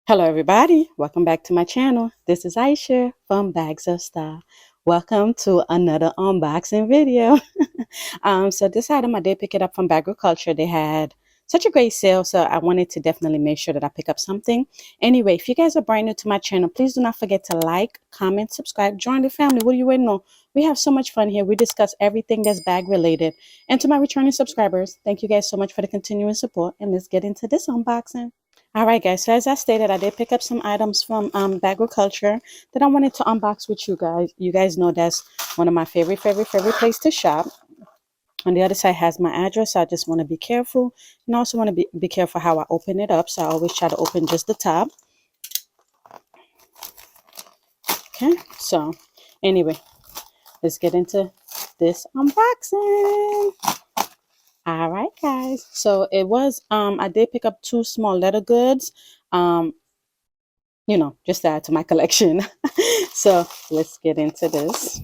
Hello, everybody. Welcome back to my channel. This is Aisha from Bags of Style. Welcome to another unboxing video. So this item I did pick it up from Agriculture. They had such a great sale, so I wanted to definitely make sure that I pick up something. Anyway, if you guys are brand new to my channel, please do not forget to like, comment, subscribe, join the family. What are you waiting on? We have so much fun here. We discuss everything that's bag related. And to my returning subscribers, thank you guys so much for the continuing support. And let's get into this unboxing. All right, guys. So as I stated, I did pick up some items from Agriculture that I wanted to unbox with you guys. You guys know that's one of my favorite place to shop. On the other side has my address. So I just want to be careful, and also want to be careful how I open it up. So I always try to open just the top. Okay. So anyway, let's get into this unboxing. All right, guys. So it was I did pick up two small leather goods. Just to add to my collection. So let's get into this.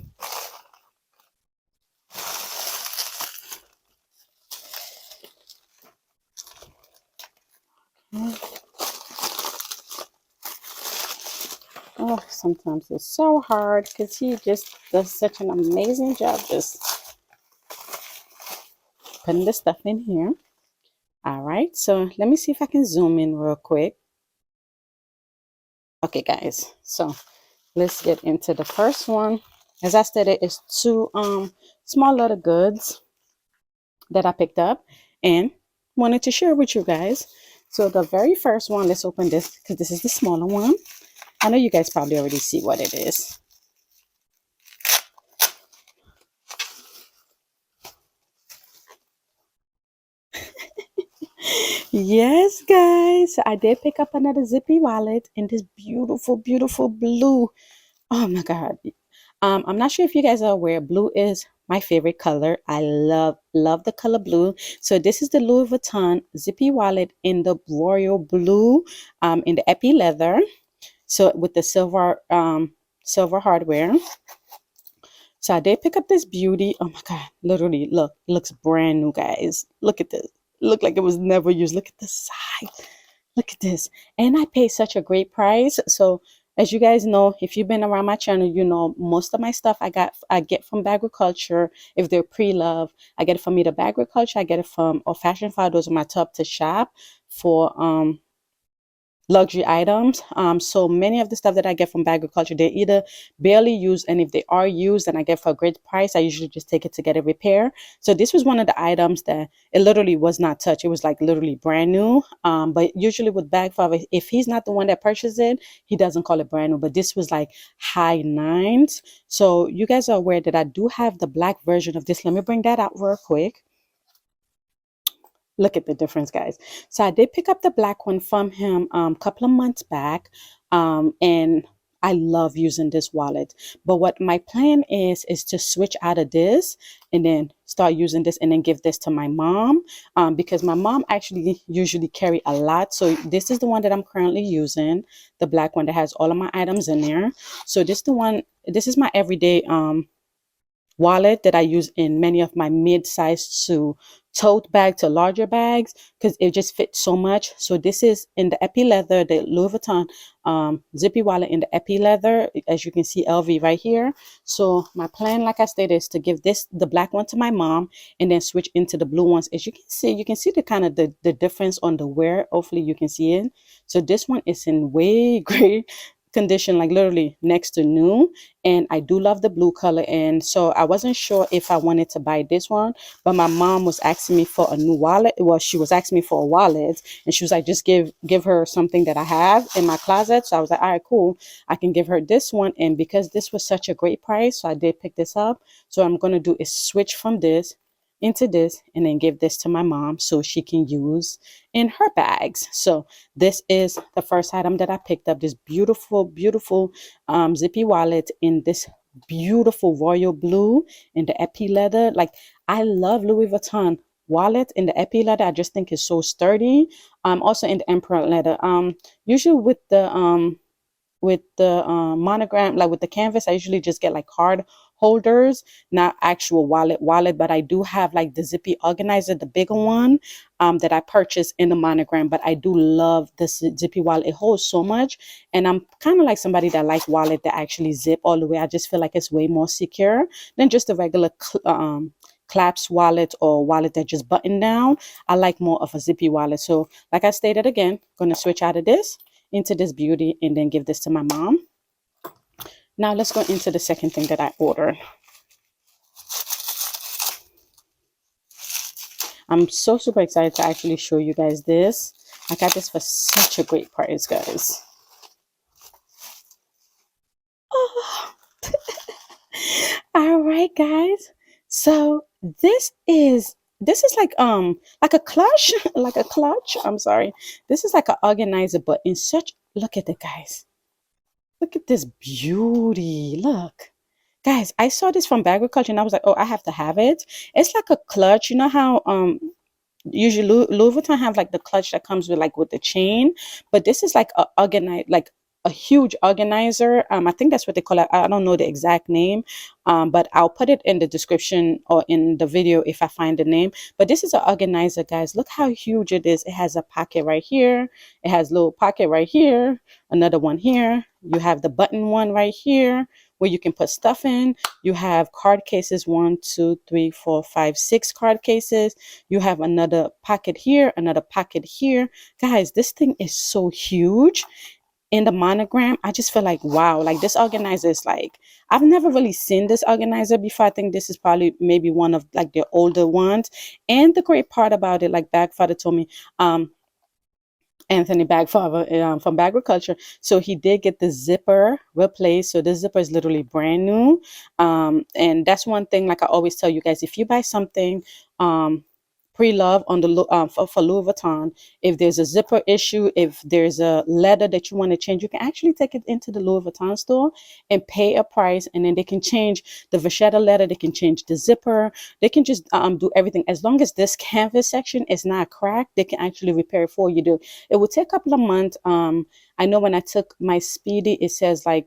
Oh, sometimes it's so hard because he just does such an amazing job just putting the stuff in here. All right, so let me see if I can zoom in real quick. Okay, guys, so let's get into the first one. As I stated, it's two small leather goods that I picked up and wanted to share with you guys. So the very first one, let's open this because this is the smaller one. I know you guys probably already see what it is. Yes, guys, I did pick up another zippy wallet in this beautiful blue. Oh my God. I'm not sure if you guys are aware, blue is my favorite color. I love the color blue. So this is the Louis Vuitton zippy wallet in the royal blue, in the epi leather. So with the silver hardware. So I did pick up this beauty. Oh my God, literally, look, it looks brand new, guys. Look at this. Look like it was never used. Look at the side. Look at this. And I paid such a great price. So as you guys know, if you've been around my channel, you know most of my stuff I get from Agriculture. If they're pre-love, I get it from either Agriculture, I get it from or Fashion File. Those are my top to shop for luxury items. So many of the stuff that I get from Agriculture, they're either barely used, and if they are used and I get for a great price, I usually just take it to get a repair. So this was one of the items that it literally was not touched. It was like literally brand new. But usually with bag five, if he's not the one that purchased it, he doesn't call it brand new. But this was like high nines. So you guys are aware that I do have the black version of this. Let me bring that out real quick. Look at the difference, guys. So I did pick up the black one from him a couple of months back. And I love using this wallet. But what my plan is to switch out of this and then start using this and then give this to my mom, because my mom actually usually carry a lot. So this is the one that I'm currently using, the black one that has all of my items in there. So this is my everyday wallet that I use in many of my mid-size to tote bag to larger bags because it just fits so much. So this is in the epi leather, the Louis Vuitton zippy wallet in the epi leather, as you can see LV right here. So my plan, like I stated, is to give the black one to my mom and then switch into the blue ones. As you can see the kind of the difference on the wear. Hopefully you can see it. So this one is in way great condition, like literally next to new, and I do love the blue color. And so I wasn't sure if I wanted to buy this one, but my mom was asking me for a new wallet. Well, she was asking me for a wallet, and she was like, just give her something that I have in my closet. So I was like, all right, cool, I can give her this one. And because this was such a great price, so I did pick this up. So what I'm gonna do is switch from this into this and then give this to my mom so she can use in her bags. So this is the first item that I picked up, this beautiful zippy wallet in this beautiful royal blue in the epi leather. Like, I love Louis Vuitton wallet in the epi leather. I just think it's so sturdy. Also in the emperor leather. Usually with the monogram, like with the canvas, I usually just get like card holders, not actual wallet, but I do have like the zippy organizer, the bigger one, that I purchased in the monogram. But I do love this zippy wallet. It holds so much, and I'm kind of like somebody that like wallet that actually zip all the way. I just feel like it's way more secure than just a regular claps wallet or wallet that just button down. I like more of a zippy wallet. So like I stated again, gonna switch out of this into this beauty and then give this to my mom. Now let's go into the second thing that I ordered. I'm so super excited to actually show you guys this. I got this for such a great price, guys. Oh. All right, guys. So this is like a clutch, like a clutch. I'm sorry. This is like an organizer, but in such, look at it, guys. Look at this beauty. Look. Guys, I saw this from Agriculture and I was like, oh, I have to have it. It's like a clutch. You know how usually Louis Vuitton have like the clutch that comes with like with the chain, but this is like a organize, like a huge organizer. I think that's what they call it. I don't know the exact name, but I'll put it in the description or in the video if I find the name. But this is an organizer, guys. Look how huge it is. It has a pocket right here. It has a little pocket right here. Another one here. You have the button one right here where you can put stuff in. You have card cases, 1, 2, 3, 4, 5, 6 card cases. You have another pocket here, another pocket here. Guys, this thing is so huge. In the monogram, I just feel like, wow, like this organizer is like, I've never really seen this organizer before. I think this is probably maybe one of like the older ones. And the great part about it, like Bagfather told me, Anthony Bagfather from Agriculture. So he did get the zipper replaced. So this zipper is literally brand new. And that's one thing, like I always tell you guys, if you buy something pre-love on the for Louis Vuitton, if there's a zipper issue, if there's a letter that you want to change, you can actually take it into the Louis Vuitton store and pay a price, and then they can change the vachetta letter, they can change the zipper, they can just do everything. As long as this canvas section is not cracked, they can actually repair it for you. It will take a couple of months. I know when I took my Speedy, it says like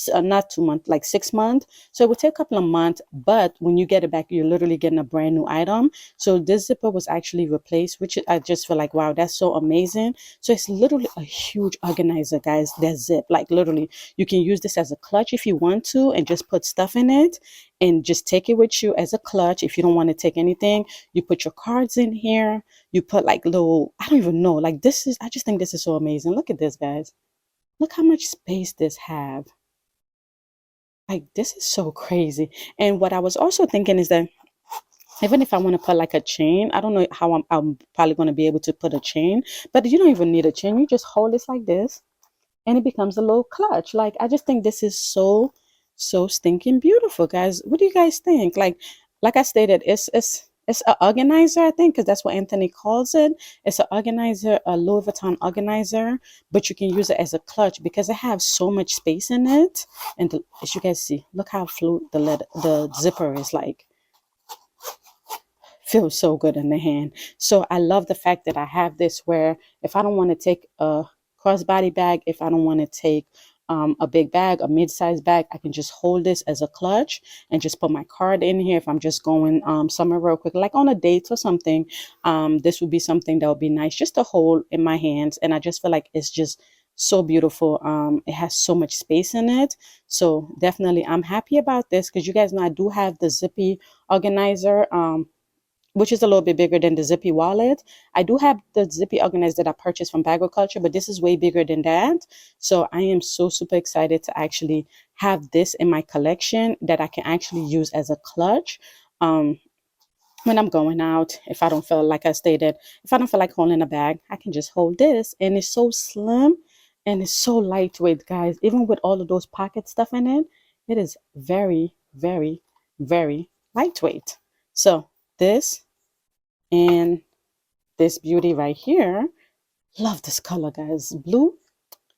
not 2 months, like 6 months. So it will take a couple of months, but when you get it back, you're literally getting a brand new item. So this zipper was actually replaced, which I just feel like, wow, that's so amazing. So it's literally a huge organizer, guys, that zip. Like literally, you can use this as a clutch if you want to and just put stuff in it and just take it with you as a clutch. If you don't want to take anything, you put your cards in here. You put like little, I don't even know, like this is, I just think this is so amazing. Look at this, guys. Look how much space this have. Like this is so crazy. And what I was also thinking is that even if I want to put like a chain, I don't know how I'm probably going to be able to put a chain, but you don't even need a chain. You just hold this like this and it becomes a little clutch. Like I just think this is so stinking beautiful, guys. What do you guys think? Like I stated, it's an organizer, I think, because that's what Anthony calls it. It's an organizer, a Louis Vuitton organizer, but you can use it as a clutch because it has so much space in it. And as you guys see, look how fluid the zipper is. Like feels so good in the hand. So I love the fact that I have this where if I don't want to take a crossbody bag, if I don't want to take a big bag, a mid-sized bag, I can just hold this as a clutch and just put my card in here. If I'm just going somewhere real quick, like on a date or something, this would be something that would be nice just to hold in my hands. And I just feel like it's just so beautiful. It has so much space in it. So definitely I'm happy about this because you guys know I do have the zippy organizer, which is a little bit bigger than the zippy wallet. I do have the zippy organizer that I purchased from Agriculture, but this is way bigger than that. So I am so super excited to actually have this in my collection that I can actually use as a clutch. When I'm going out, if I don't feel like I stated, if I don't feel like holding a bag, I can just hold this. And it's so slim and it's so lightweight, guys. Even with all of those pocket stuff in it, it is very, very, very lightweight. So this and this beauty right here, love this color, guys. Blue,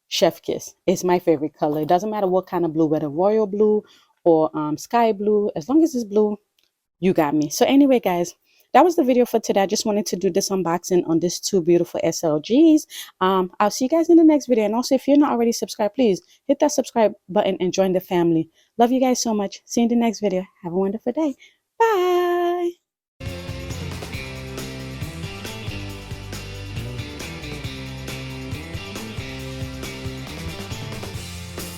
chef kiss. It's my favorite color. It doesn't matter what kind of blue, whether royal blue or sky blue. As long as it's blue, you got me. So anyway, guys, that was the video for today. I just wanted to do this unboxing on these two beautiful SLGs. I'll see you guys in the next video. And also, if you're not already subscribed, please hit that subscribe button and join the family. Love you guys so much. See you in the next video. Have a wonderful day. Bye.